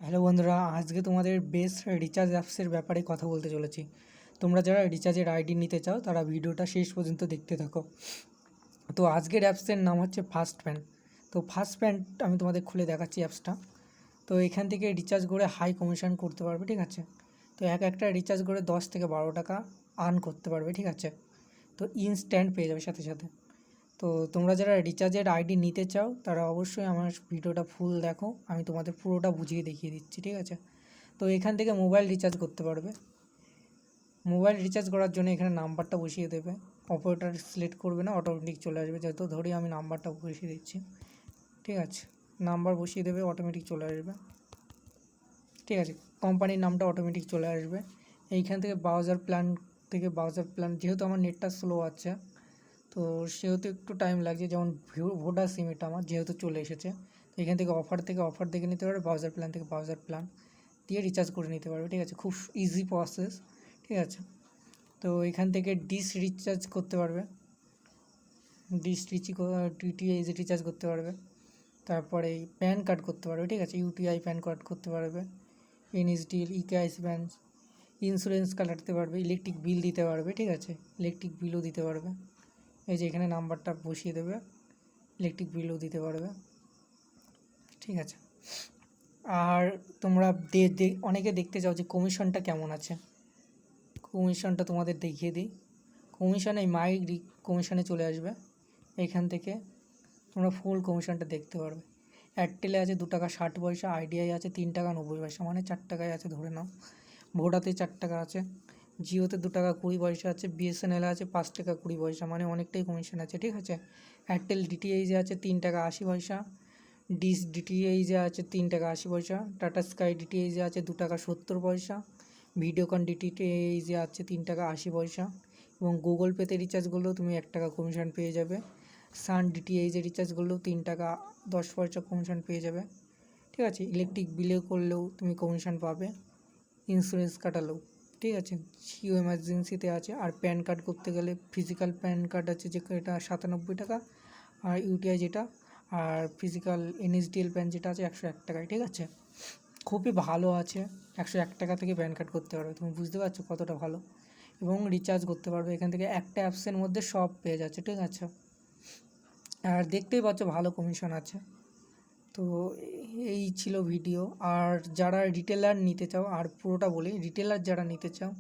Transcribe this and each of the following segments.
Hello বন্ধুরা, আজকে তোমাদের বেস্ট রিচার্জ অ্যাপসের ব্যাপারে কথা বলতে চলেছি। তোমরা যারা রিচার্জের আইডি নিতে চাও তারা ভিডিওটা শেষ পর্যন্ত দেখতে থাকো। তো আজকের অ্যাপসের নাম হচ্ছে ফার্স্ট প্যান। তো ফার্স্ট প্যান আমি তোমাদের খুলে দেখাচ্ছি অ্যাপসটা। তো এখান থেকে রিচার্জ করে হাই কমিশন করতে পারবে, ঠিক আছে। তো একটা রিচার্জ করে 10 থেকে 12 টাকা আর্ন করতে পারবে, ঠিক আছে। তো ইনস্ট্যান্ট পেয়ে যাবে সাথে সাথে। তো তোমরা যারা রিচার্জের আইডি নিতে চাও তারা অবশ্যই আমার ভিডিওটা ফুল দেখো, আমি তোমাদের পুরোটা বুঝিয়ে দেখিয়ে দিচ্ছি, ঠিক আছে। তো এখান থেকে মোবাইল রিচার্জ করতে পারবে। মোবাইল রিচার্জ করার জন্য এখানে নাম্বারটা বসিয়ে দেবে। অপারেটর সিলেক্ট করবে না, অটোমেটিক চলে আসবে। যেহেতু ধরি আমি নাম্বারটা বসিয়ে দিচ্ছি, ঠিক আছে। নাম্বার বসিয়ে দেবে, অটোমেটিক চলে আসবে, ঠিক আছে। কোম্পানির নামটা অটোমেটিক চলে আসবে। এইখান থেকে ব্রাউজার প্ল্যান যেহেতু আমার নেটটা স্লো আছে, তো সেহেতু একটু টাইম লাগছে। যেমন ভোডা সিম, এটা আমার যেহেতু চলে এসেছে, তো এখান থেকে অফার দেখে নিতে পারবে। ব্রাউজার প্ল্যান থেকে ব্রাউজার প্ল্যান দিয়ে রিচার্জ করে নিতে পারবে, ঠিক আছে। খুব ইজি প্রসেস, ঠিক আছে। তো এখান থেকে ডিশ রিচার্জ করতে পারবে, ডিটিএইচ রিচার্জ করতে পারবে। তারপরে প্যান কার্ড করতে পারবে, ঠিক আছে। ইউটিআই প্যান কার্ড করতে পারবে, এনএসডিএল, ইকেআইসি ব্যাংক, ইন্স্যুরেন্স কাটাতে পারবে, ইলেকট্রিক বিল দিতে পারবে, ঠিক আছে। ইলেকট্রিক বিলও দিতে পারবে। এই যে এখানে নাম্বারটা বসিয়ে দেবে, ইলেকট্রিক বিলও দিতে পারবে, ঠিক আছে। আর তোমরা অনেকে দেখতে চাও যে কমিশনটা কেমন আছে। কমিশনটা তোমাদের দেখিয়ে দিই। কমিশন এই কমিশনে চলে আসবে। এখান থেকে তোমরা ফুল কমিশনটা দেখতে পারবে। এয়ারটেলে আছে 2 টাকা 60 পয়সা, আইডিয়াই আছে 3 টাকা 90 পয়সা, মানে 4 টাকায় আছে ধরে নাও। ভোডাতে 4 টাকা আছে, জিওতে 2 টাকা 20 পয়সা আছে, বিএসএনএলে আছে 5 টাকা 20 পয়সা, মানে অনেকটাই কমিশন আছে, ঠিক আছে। এয়ারটেল ডিটিএইচে আছে 3 টাকা 80 পয়সা, ডিশ ডিটিএইচে আছে 3 টাকা 80 পয়সা, টাটা স্কাই ডিটিএইচে আছে 2 টাকা 70 পয়সা, ভিডিওকন ডিটিএইচে আছে 3 টাকা 80 পয়সা, এবং গুগল পেতে রিচার্জ করলেও তুমি 1 টাকা কমিশন পেয়ে যাবে। সান ডিটিএইচে রিচার্জ করলেও 3 টাকা 10 পয়সা কমিশন পেয়ে যাবে, ঠিক আছে। ইলেকট্রিক বিলে করলেও তুমি কমিশন পাবে, ইন্স্যুরেন্স কাটালেও, ঠিক আছে। জিও এমার্জেন্সিতে আছে। আর প্যান কার্ড করতে গেলে ফিজিক্যাল প্যান কার্ড আছে যে এটা 97 টাকা, আর ইউটিআই যেটা, আর ফিজিক্যাল এনএসডিএল প্যান যেটা আছে 101 টাকায়, ঠিক আছে। খুবই ভালো আছে। 101 টাকা থেকে প্যান কার্ড করতে পারবে, তুমি বুঝতে পারছো কতটা ভালো। এবং রিচার্জ করতে পারবে এখান থেকে, একটা অ্যাপসের মধ্যে সব পেয়ে যাচ্ছে, ঠিক আছে। আর দেখতেই পাচ্ছ ভালো কমিশন আছে। তো এই ছিল ভিডিও। আর যারা রিটেলার নিতে চাও, আর পুরোটা বলি, রিটেলার যারা নিতে চাও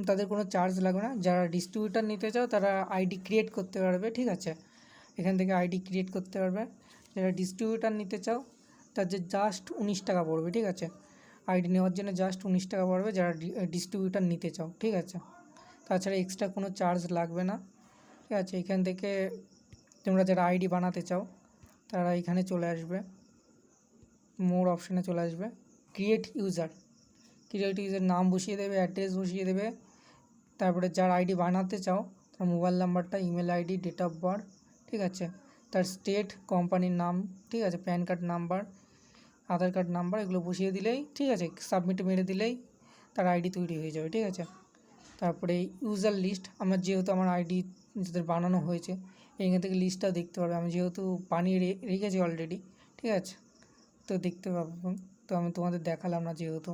তাদের কোনো চার্জ লাগবে না। যারা ডিস্ট্রিবিউটার নিতে চাও তারা আইডি ক্রিয়েট করতে পারবে, ঠিক আছে। এখান থেকে আইডি ক্রিয়েট করতে পারবে। যারা ডিস্ট্রিবিউটার নিতে চাও তাদের জাস্ট 19 টাকা পড়বে, ঠিক আছে। আইডি নেওয়ার জন্য জাস্ট 19 টাকা পড়বে যারা ডিস্ট্রিবিউটার নিতে চাও, ঠিক আছে। তাছাড়া এক্সট্রা কোনো চার্জ লাগবে না, ঠিক আছে। এখান থেকে তোমরা যারা আইডি বানাতে চাও তারা এখানে চলে আসবে, মোর অপশানে চলে আসবে, ক্রিয়েট ইউজার নাম বসিয়ে দেবে, অ্যাড্রেস বসিয়ে দেবে। তারপরে যার আইডি বানাতে চাও তার মোবাইল নাম্বারটা, email ID, date of birth, ঠিক আছে। তার স্টেট, কোম্পানির নাম, ঠিক আছে, PAN card number, Aadhaar card number, এগুলো বসিয়ে দিলেই, ঠিক আছে, সাবমিট মেরে দিলেই তার আইডি তৈরি হয়ে যাবে, ঠিক আছে। তারপরে ইউজার লিস্ট, যেহেতু আমার আইডি যাদের বানানো হয়েছে এখান থেকে লিস্টটা দেখতে পারবে। আমি যেহেতু বানিয়ে রেখেছি অলরেডি, ঠিক আছে, তো দেখতে পাবো। তো আমি তোমাদের দেখালাম না, যেহেতু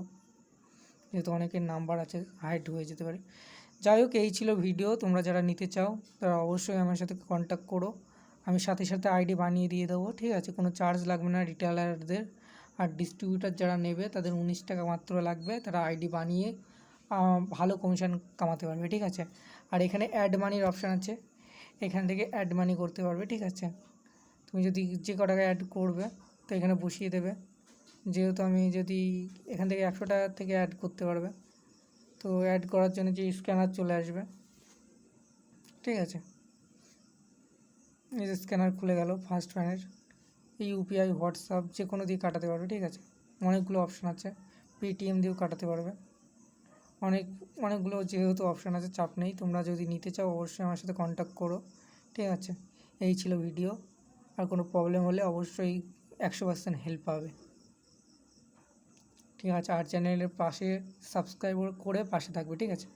অনেকের নাম্বার আছে, হাইড হয়ে যেতে পারে। যাই হোক, এই ছিল ভিডিও। তোমরা যারা নিতে চাও তারা অবশ্যই আমার সাথে কন্ট্যাক্ট করো, আমি সাথে সাথে আইডি বানিয়ে দিয়ে দেবো, ঠিক আছে। কোনো চার্জ লাগবে না রিটেলারদের। আর ডিস্ট্রিবিউটার যারা নেবে তাদের 19 টাকা মাত্র লাগবে, তারা আইডি বানিয়ে ভালো কমিশন কামাতে পারবে, ঠিক আছে। আর এখানে অ্যাড মানির অপশান আছে, এখান থেকে অ্যাড মানি করতে পারবে, ঠিক আছে। তুমি যদি যে ক টাকা অ্যাড করবে তো এখানে বসিয়ে দেবে। যেহেতু আমি যদি এখান থেকে 100 টাকা থেকে অ্যাড করতে পারবে, তো অ্যাড করার জন্য যে স্ক্যানার চলে আসবে, ঠিক আছে। এই যে স্ক্যানার খুলে গেল ফার্স্ট প্যানের, ইউপিআই, হোয়াটসঅ্যাপ যে কোনো দিয়ে কাটাতে পারবে, ঠিক আছে। অনেকগুলো অপশান আছে, পেটিএম দিয়েও কাটাতে পারবে। অনেকগুলো যেহেতু অপশান আছে, চাপ নেই। তোমরা যদি নিতে চাও অবশ্যই আমার সাথে কন্ট্যাক্ট করো, ঠিক আছে। এই ছিল ভিডিও। আর কোনো প্রবলেম হলে অবশ্যই 100% হেল্প পাবে, ঠিক আছে। আর চ্যানেলের পাশে সাবস্ক্রাইব করে পাশে থাকবে, ঠিক আছে।